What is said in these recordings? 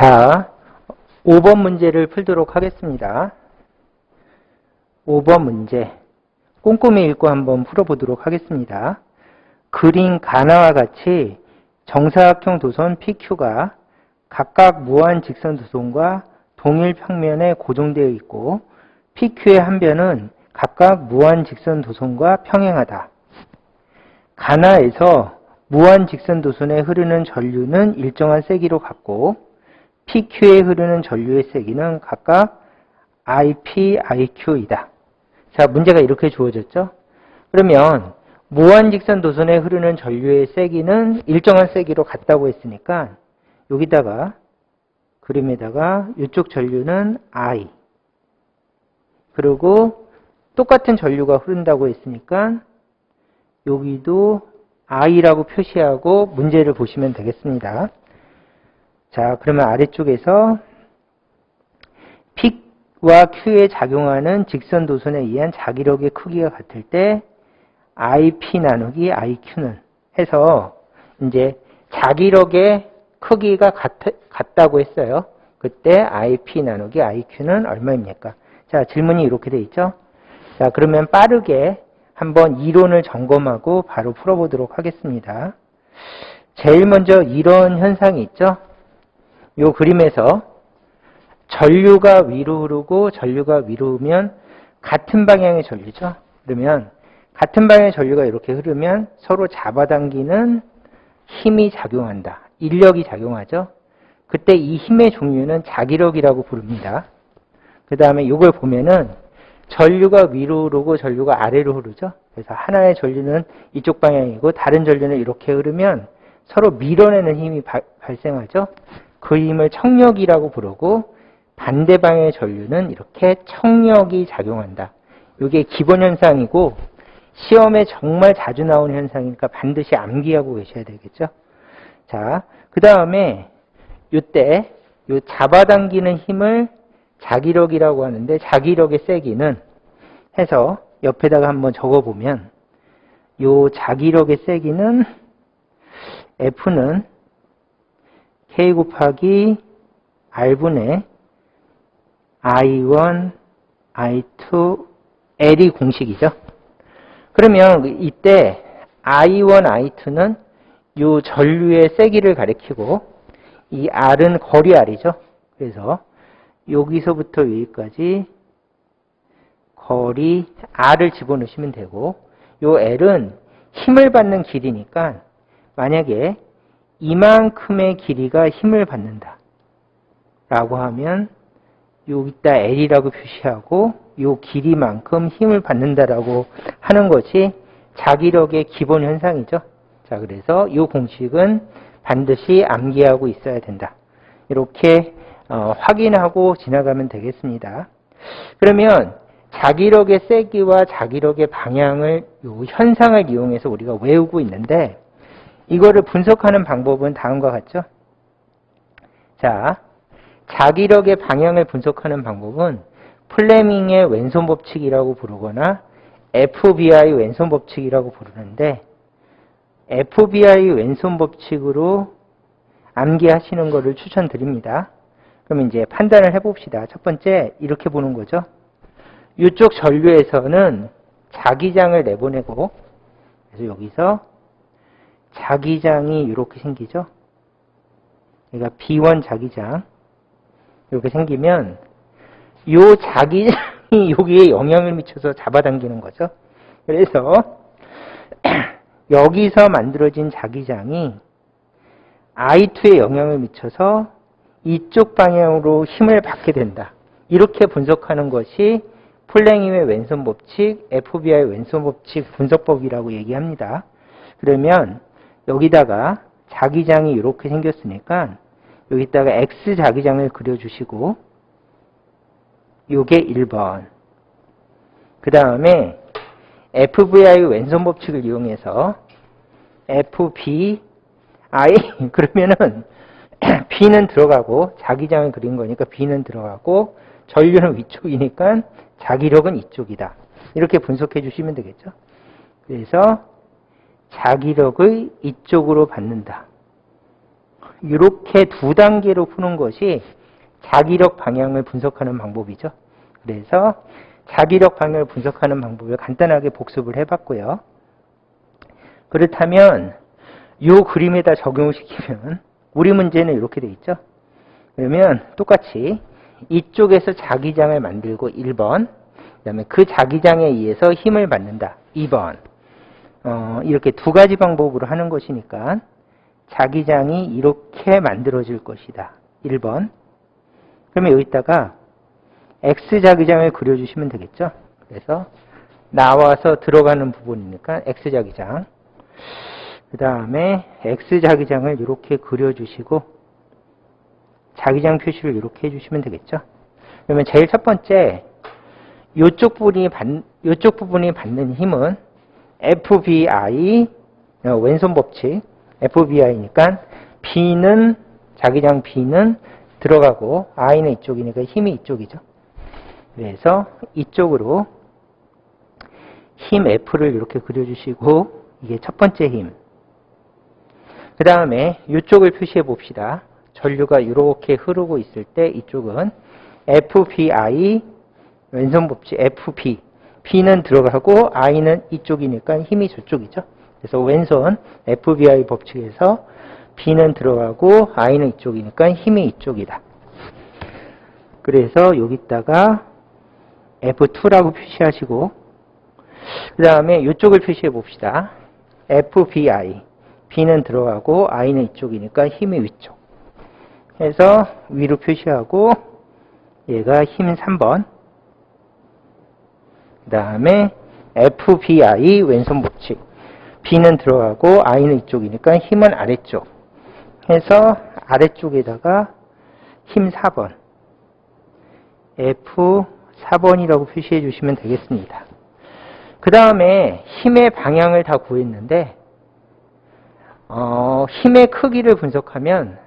자, 5번 문제를 풀도록 하겠습니다. 5번 문제 꼼꼼히 읽고 한번 풀어보도록 하겠습니다. 그린 가나와 같이 정사각형 도선 PQ가 각각 무한 직선 도선과 동일 평면에 고정되어 있고 PQ의 한 변은 각각 무한 직선 도선과 평행하다. 가나에서 무한 직선 도선에 흐르는 전류는 일정한 세기로 같고 PQ에 흐르는 전류의 세기는 각각 IP, IQ이다. 자, 문제가 이렇게 주어졌죠? 그러면 무한직선 도선에 흐르는 전류의 세기는 일정한 세기로 같다고 했으니까 여기다가 그림에다가 이쪽 전류는 I 그리고 똑같은 전류가 흐른다고 했으니까 여기도 I라고 표시하고 문제를 보시면 되겠습니다. 자, 그러면 아래쪽에서 P와 Q에 작용하는 직선 도선에 의한 자기력의 크기가 같을 때 IP 나누기 IQ는 해서 이제 자기력의 크기가 같다고 했어요. 그때 IP 나누기 IQ는 얼마입니까? 자, 질문이 이렇게 돼 있죠? 자, 그러면 빠르게 한번 이론을 점검하고 바로 풀어보도록 하겠습니다. 제일 먼저 이런 현상이 있죠? 이 그림에서 전류가 위로 흐르고 전류가 위로 흐르면 같은 방향의 전류죠. 그러면 같은 방향의 전류가 이렇게 흐르면 서로 잡아당기는 힘이 작용한다. 인력이 작용하죠. 그때 이 힘의 종류는 자기력이라고 부릅니다. 그 다음에 이걸 보면은 전류가 위로 흐르고 전류가 아래로 흐르죠. 그래서 하나의 전류는 이쪽 방향이고 다른 전류는 이렇게 흐르면 서로 밀어내는 힘이 발생하죠. 그 힘을 청력이라고 부르고 반대 방향의 전류는 이렇게 청력이 작용한다. 이게 기본 현상이고 시험에 정말 자주 나오는 현상이니까 반드시 암기하고 계셔야 되겠죠. 자, 그 다음에 이때 이 잡아당기는 힘을 자기력이라고 하는데 자기력의 세기는 해서 옆에다가 한번 적어보면 이 자기력의 세기는 F는 K 곱하기 R분의 I1, I2, L이 공식이죠. 그러면 이때 I1, I2는 이 전류의 세기를 가리키고 이 R은 거리 R이죠. 그래서 여기서부터 여기까지 거리 R을 집어넣으시면 되고 이 L은 힘을 받는 길이니까 만약에 이만큼의 길이가 힘을 받는다 라고 하면 여기다 L이라고 표시하고 이 길이만큼 힘을 받는다라고 하는 것이 자기력의 기본 현상이죠. 자, 그래서 이 공식은 반드시 암기하고 있어야 된다. 이렇게 확인하고 지나가면 되겠습니다. 그러면 자기력의 세기와 자기력의 방향을 이 현상을 이용해서 우리가 외우고 있는데 이거를 분석하는 방법은 다음과 같죠? 자, 자기력의 방향을 분석하는 방법은 플레밍의 왼손 법칙이라고 부르거나 FBI 왼손 법칙이라고 부르는데 FBI 왼손 법칙으로 암기하시는 것을 추천드립니다. 그럼 이제 판단을 해봅시다. 첫 번째 이렇게 보는 거죠. 이쪽 전류에서는 자기장을 내보내고 그래서 여기서 자기장이 이렇게 생기죠. 그러니까 B1 자기장 이렇게 생기면 이 자기장이 여기에 영향을 미쳐서 잡아당기는 거죠. 그래서 여기서 만들어진 자기장이 I2에 영향을 미쳐서 이쪽 방향으로 힘을 받게 된다. 이렇게 분석하는 것이 플랭이의 왼손 법칙, FBI 왼손 법칙 분석법이라고 얘기합니다. 그러면 여기다가 자기장이 이렇게 생겼으니까 여기다가 X 자기장을 그려주시고 요게 1번 그 다음에 FBI 왼손 법칙을 이용해서 FBI 그러면은 B는 들어가고 자기장을 그린 거니까 B는 들어가고 전류는 위쪽이니까 자기력은 이쪽이다. 이렇게 분석해 주시면 되겠죠. 그래서 자기력의 이쪽으로 받는다. 이렇게 두 단계로 푸는 것이 자기력 방향을 분석하는 방법이죠. 그래서 자기력 방향을 분석하는 방법을 간단하게 복습을 해봤고요. 그렇다면 이 그림에다 적용을 시키면 우리 문제는 이렇게 돼 있죠. 그러면 똑같이 이쪽에서 자기장을 만들고 1번, 그 다음에 그 자기장에 의해서 힘을 받는다 2번. 이렇게 두 가지 방법으로 하는 것이니까 자기장이 이렇게 만들어질 것이다 1번. 그러면 여기다가 X자기장을 그려주시면 되겠죠. 그래서 나와서 들어가는 부분이니까 X자기장. 그 다음에 X자기장을 이렇게 그려주시고 자기장 표시를 이렇게 해주시면 되겠죠. 그러면 제일 첫 번째 이쪽 부분이 받는 힘은 FBI, 왼손 법칙 FBI니까 B는 자기장 B는 들어가고 I는 이쪽이니까 힘이 이쪽이죠. 그래서 이쪽으로 힘 F를 이렇게 그려주시고 이게 첫 번째 힘. 그 다음에 이쪽을 표시해 봅시다. 전류가 이렇게 흐르고 있을 때 이쪽은 FBI, 왼손 법칙 FB. B는 들어가고 I는 이쪽이니까 힘이 저쪽이죠. 그래서 왼손 FBI 법칙에서 B는 들어가고 I는 이쪽이니까 힘이 이쪽이다. 그래서 여기다가 F2라고 표시하시고 그 다음에 이쪽을 표시해 봅시다. FBI. B는 들어가고 I는 이쪽이니까 힘이 위쪽. 해서 위로 표시하고 얘가 힘 3번. 그 다음에 FBI 왼손 법칙. B는 들어가고 I는 이쪽이니까 힘은 아래쪽. 해서 아래쪽에다가 힘 4번. F4번이라고 표시해 주시면 되겠습니다. 그 다음에 힘의 방향을 다 구했는데 힘의 크기를 분석하면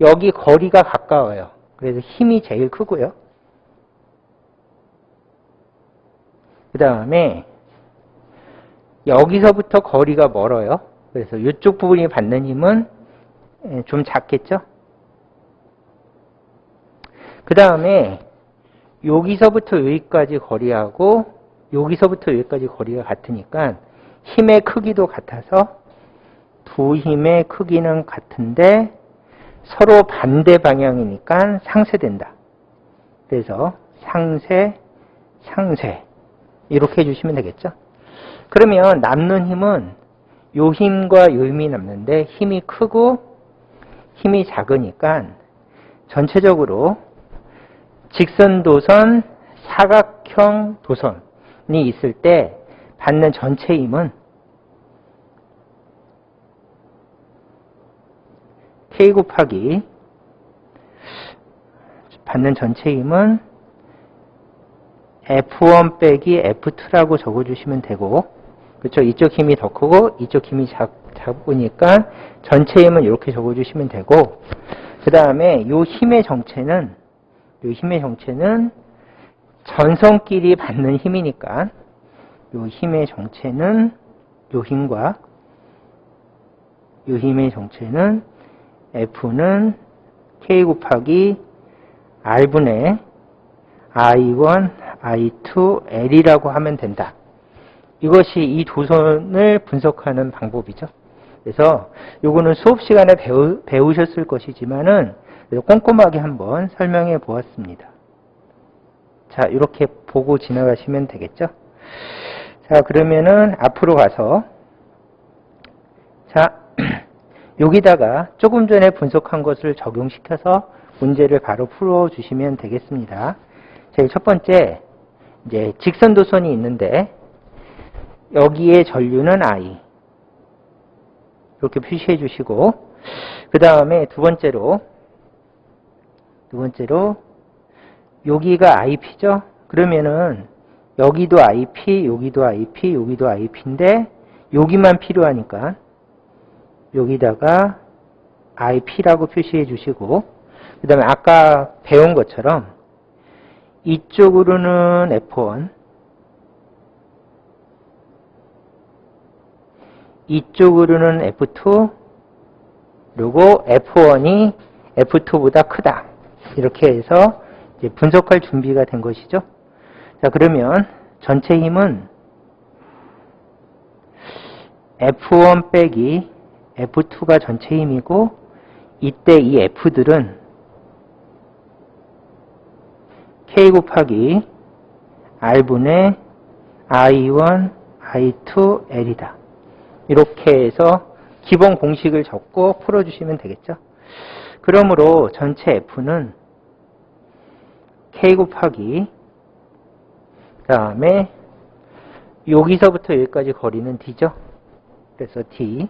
여기 거리가 가까워요. 그래서 힘이 제일 크고요. 그 다음에 여기서부터 거리가 멀어요. 그래서 이쪽 부분이 받는 힘은 좀 작겠죠. 그 다음에 여기서부터 여기까지 거리하고 여기서부터 여기까지 거리가 같으니까 힘의 크기도 같아서 두 힘의 크기는 같은데 서로 반대 방향이니까 상쇄된다. 그래서 상쇄, 상쇄 이렇게 해주시면 되겠죠. 그러면 남는 힘은 요 힘과 요 힘이 남는데 힘이 크고 힘이 작으니까 전체적으로 직선도선, 사각형 도선이 있을 때 받는 전체 힘은 K 곱하기 받는 전체 힘은 F1 빼기 F2라고 적어주시면 되고, 그렇죠? 이쪽 힘이 더 크고 이쪽 힘이 작으니까 전체 힘은 이렇게 적어주시면 되고, 그 다음에 이 힘의 정체는 전선끼리 받는 힘이니까 이 힘의 정체는 이 힘과 이 힘의 정체는 F는 K 곱하기 R분의 I1, I2, L이라고 하면 된다. 이것이 이 도선을 분석하는 방법이죠. 그래서 요거는 수업 시간에 배우셨을 것이지만은 꼼꼼하게 한번 설명해 보았습니다. 자, 이렇게 보고 지나가시면 되겠죠. 자, 그러면은 앞으로 가서 자, 여기다가 조금 전에 분석한 것을 적용시켜서 문제를 바로 풀어주시면 되겠습니다. 제일 첫 번째, 이제 직선도선이 있는데 여기에 전류는 I 이렇게 표시해 주시고, 그 다음에 두 번째로 여기가 IP죠. 그러면은 여기도 IP, 여기도 IP, 여기도 IP인데 여기만 필요하니까 여기다가 IP라고 표시해 주시고, 그 다음에 아까 배운 것처럼 이쪽으로는 F1, 이쪽으로는 F2, 그리고 F1이 F2보다 크다. 이렇게 해서 이제 분석할 준비가 된 것이죠. 자, 그러면 전체 힘은 F1 빼기 F2가 전체 힘이고, 이때 이 F들은 K 곱하기 R분의 I1, I2, L이다. 이렇게 해서 기본 공식을 적고 풀어주시면 되겠죠. 그러므로 전체 F는 K 곱하기, 그 다음에 여기서부터 여기까지 거리는 D죠. 그래서 D.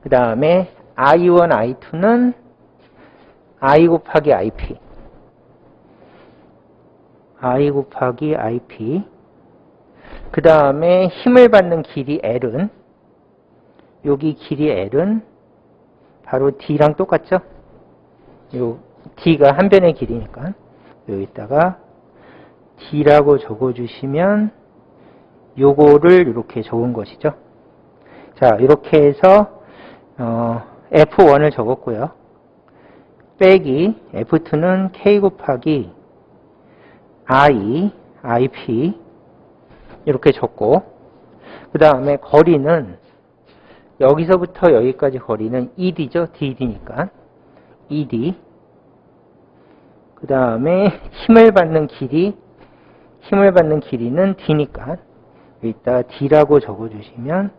그 다음에 I1, I2는 I 곱하기 IP. I 곱하기 IP. 그 다음에 힘을 받는 길이 L은, 여기 길이 L은 바로 D랑 똑같죠? 요 D가 한 변의 길이니까 여기다가 D라고 적어주시면 요거를 이렇게 적은 것이죠. 자, 이렇게 해서 F1을 적었고요. 빼기 F2는 K 곱하기 I, IP 이렇게 적고, 그 다음에 거리는 여기서부터 여기까지 거리는 ED죠. DD니까 ED. 그 다음에 힘을 받는 길이는 D니까 여기다 D라고 적어주시면,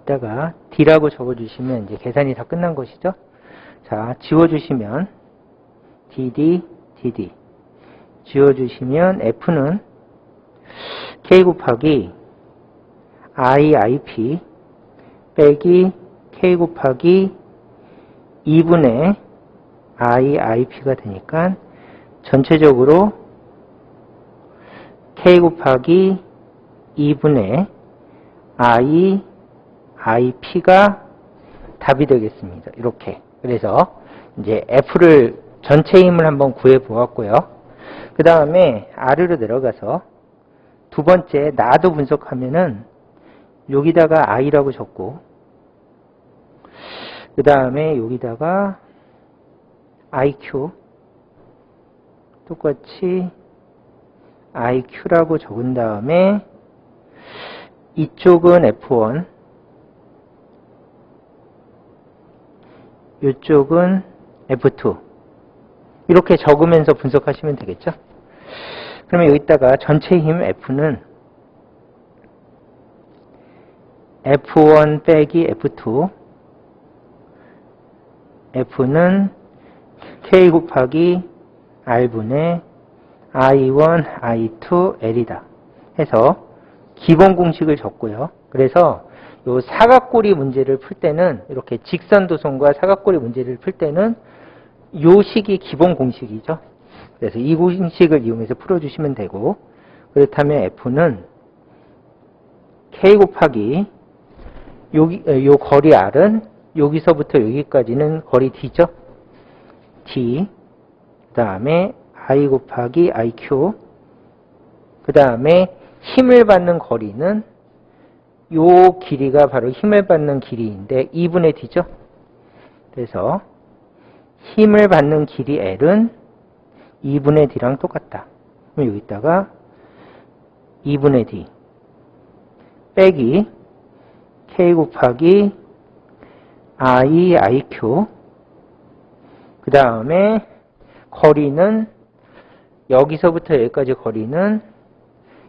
이따가 D라고 적어주시면 이제 계산이 다 끝난 것이죠. 자, 지워주시면 DD, DD. 지워주시면 F는 K 곱하기 I, IP 빼기 K 곱하기 2분의 I, IP가 되니까 전체적으로 K 곱하기 2분의 I, IP가 답이 되겠습니다. 이렇게. 그래서 이제 F를 전체 힘을 한번 구해 보았고요. 그 다음에 아래로 내려가서 두 번째 나도 분석하면은 여기다가 I라고 적고, 그 다음에 여기다가 IQ 똑같이 IQ라고 적은 다음에 이쪽은 F1, 이쪽은 F2 이렇게 적으면서 분석하시면 되겠죠. 그러면 여기다가 전체 힘 F는 F1 빼기 F2, F는 K 곱하기 R분의 I1, I2, L이다 해서 기본 공식을 적고요. 그래서 요 사각고리 문제를 풀 때는, 이렇게 직선도선과 사각고리 문제를 풀 때는 요 식이 기본 공식이죠. 그래서 이 공식을 이용해서 풀어주시면 되고, 그렇다면 F는 K 곱하기 요 거리 R은 여기서부터 여기까지는 거리 D죠. D. 그 다음에 I 곱하기 IQ. 그 다음에 힘을 받는 거리는 요 길이가 바로 힘을 받는 길이인데 2분의 D죠. 그래서 힘을 받는 길이 L은 2분의 D랑 똑같다. 그럼 여기다가 2분의 D 빼기 K 곱하기 I, IQ. 그 다음에 거리는 여기서부터 여기까지 거리는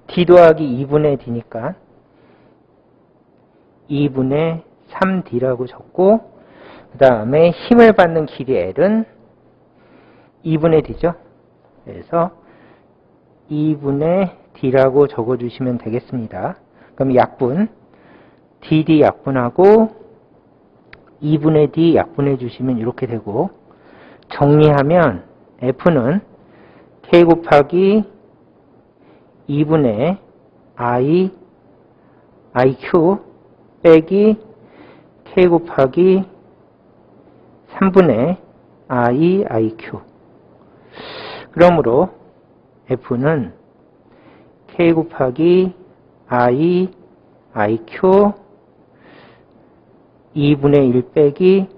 D 더하기 2분의 D니까 2분의 3D라고 적고, 그 다음에 힘을 받는 길이 L은 2분의 D죠. 그래서 2분의 D라고 적어주시면 되겠습니다. 그럼 약분, DD 약분하고 2분의 D 약분해 주시면 이렇게 되고, 정리하면 F는 K 곱하기 2분의 I, IQ 빼기 K 곱하기 3분의 I, IQ. 그러므로 F는 K 곱하기 I, IQ 2분의 1 빼기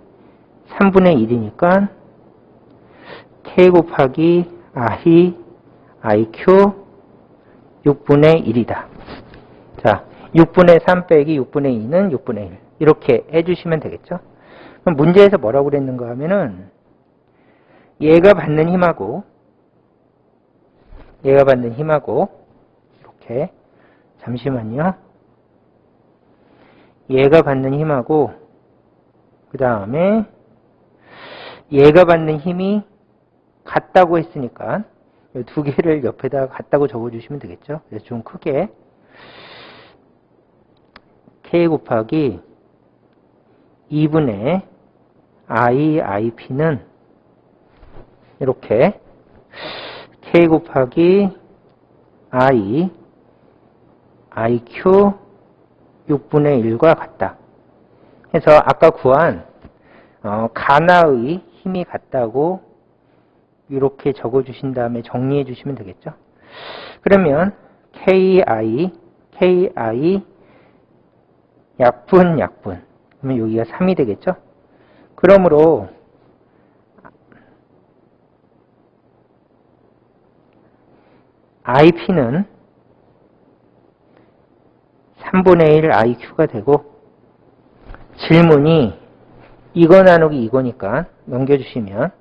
3분의 1이니까 K 곱하기 I, IQ 6분의 1이다. 자, 6분의 3 빼기 6분의 2는 6분의 1. 이렇게 해주시면 되겠죠? 그럼 문제에서 뭐라고 그랬는가 하면은 얘가 받는 힘하고 이렇게 잠시만요. 얘가 받는 힘하고 그 다음에 얘가 받는 힘이 같다고 했으니까 이 두 개를 옆에다가 같다고 적어주시면 되겠죠. 그래서 좀 크게 K 곱하기 2분의 I, IP는 이렇게 K 곱하기 I, IQ 6분의 1과 같다. 해서 아까 구한 가나의 힘이 같다고 이렇게 적어주신 다음에 정리해 주시면 되겠죠. 그러면 KI 약분. 그러면 여기가 3이 되겠죠. 그러므로 IP는 3분의 1 IQ가 되고 질문이 이거 나누기 이거니까 넘겨주시면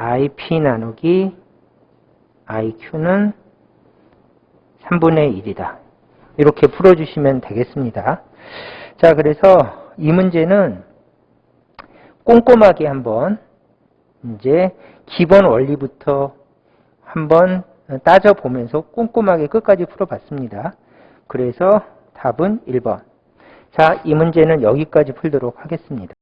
IP 나누기 IQ는 3분의 1이다. 이렇게 풀어주시면 되겠습니다. 자, 그래서 이 문제는 꼼꼼하게 한번 이제 기본 원리부터 한번 따져보면서 꼼꼼하게 끝까지 풀어봤습니다. 그래서 답은 1번. 자, 이 문제는 여기까지 풀도록 하겠습니다.